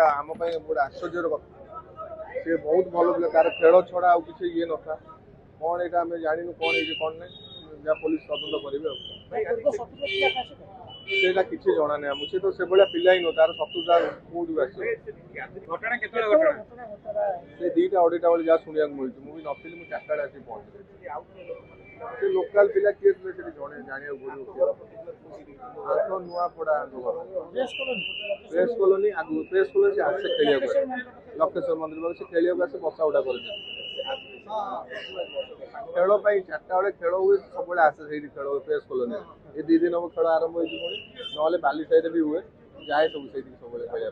एटा आम गोटे आश्चर्यर कथा सी बहुत भल पिला तार खेल छड़ा आउ किसी ये न था कौन यहाँ आम जानू कौन है कौन नहीं जहाँ पुलिस तदंत करेगा किसी जना नहीं आमको तो से भाया पिला ही नुह तार शत्रुता कौटू आस दीटा अढ़ईटा बेले जहाँ शुणा मिलूँ मुझे नी मुझे 4टा आसी पहुंची लोकाल पिला किए थे जड़े जाना पड़ो नुआपड़ा प्रेस कॉलोनी आगु प्रेस कॉलोनी से आसे खेलिया लक्षेश्वर मंदिर से खेलिया आसे बसा उठा कर खेल 4टा बेले खेल हुए सब आसे से खेल हुए प्रेस कॉलोनी ये 2 दिन हम खेल आरंभ हो ना बाली साइड भी हुए जाए सब से सब खेल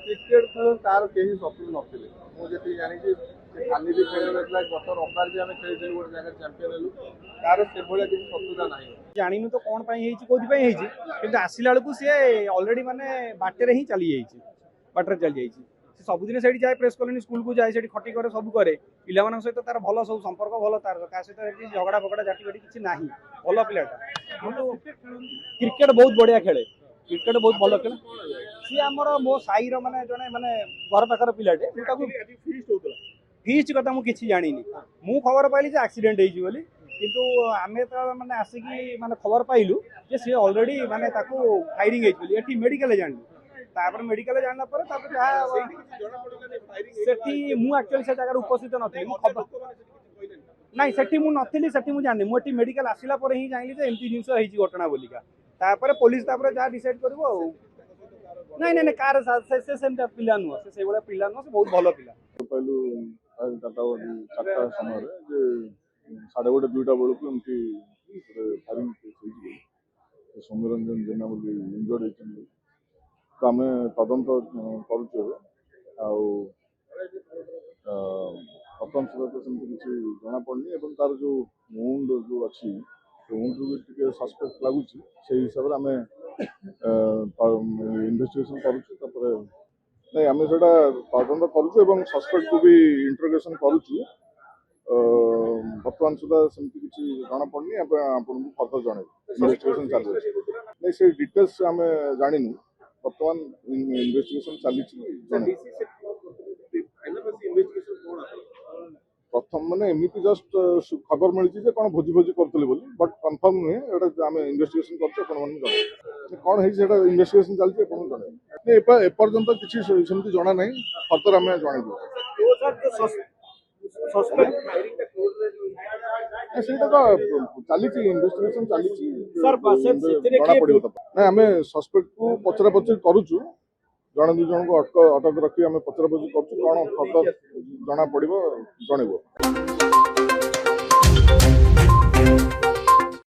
क्रिकेट खेल तार कहीं शत्रु नथिले मुझे जानी खाली भी खेल गत रविवार भी आम खेल गोटे जगह चैंपियन हेलु तार से किसी शत्रुता ना जानी तो कौन कौन आसला बेलू सी अलरेडी माने बाटर ही चली बाटर चली जाइए सबुदिन से जाए प्रेस कॉलोनी स्कूल को जाए खटी करे सब करे पिला सहित तार भल सब संपर्क भल तार क्या सहित झगड़ा फगड़ा जाटी बाटी किसी ना भल पिलाटा क्रिकेट बहुत बढ़िया खेले क्रिकेट बहुत भल खेले सी आमर मो साई माने जड़े माने घर पाखर पिलाटे फीस्ट कथा मुझे जानी मु खबर पाइली एक्सीडेंट होली किंतु आम तो माने आसिकी माने खबर पाइलु जे सी ऑलरेडी माने ताकू फायरिंग होइली एठी मेडिकल जानलु तापर मेडिकल जानला पर तापर सेठी मु एक्चुअली से जगह उपस्थित नथि मु खबर नहीं सेठी मु नथिली सेठी मु जानि मु एठी मेडिकल आसिला पर ही जानिली जे एमती जिंस हेची घटना बोलिका तापर पुलिस तापर जा डिसाइड करबो नहीं नहीं नहीं कार से सेमता पिला नु से बेला पिला नु से बहुत भलो पिला पहलू 4टा समय जे 1:30 2टा बेलू एमती फायरिंग सौम्यरंजन जेना बोली इंजर्ड होती तो आम तदंत करुचे वर्तमान सुधा तो सेमती किसी जना पड़नी और तार जो वुंड जो अच्छी वुंड भी टे सस्पेक्ट लगुच से हिसाब से आम इन्वेस्टिगेशन करुचे नहीं आम से तदंत करुचु सस्पेक्ट को भी इंटरोगेशन करुचु वर्तमान सुधा सेमती किसी जना पड़नी आपको फर्दर जन इन्वेस्टिगेशन चल नहीं से डिटेल्स आम जानिनु वर्तमान इन्वेस्टिगेशन चली प्रथम मैंने एमती जस्ट खबर मिली कौन भोजी भोजी करते बट कन्फर्म नुहे आम इन्वेस्टिगेशन कर कौन है इन्वेस्टिगेशन चलती जन एपर्यंत किसी सेमती जना ना फर्दर आम जनइबू ସେଇଟା ତ ଚାଲିଛି ଇନଭେଷ୍ଟିଗେସନ ଚାଲିଛି ଜଣା ପଡିବ ନା ଆମେ ସସ୍ପେକ୍ଟକୁ ପଚରା ପଚରି କରୁଛୁ ଜଣେ 2 ଜଣଙ୍କୁ ଅଟକ ରଖି ଆମେ ପଚରା ପଚରି କରୁଛୁ କଣ ଫର୍ଦର ଜଣା ପଡିବ ଜଣେଇବ।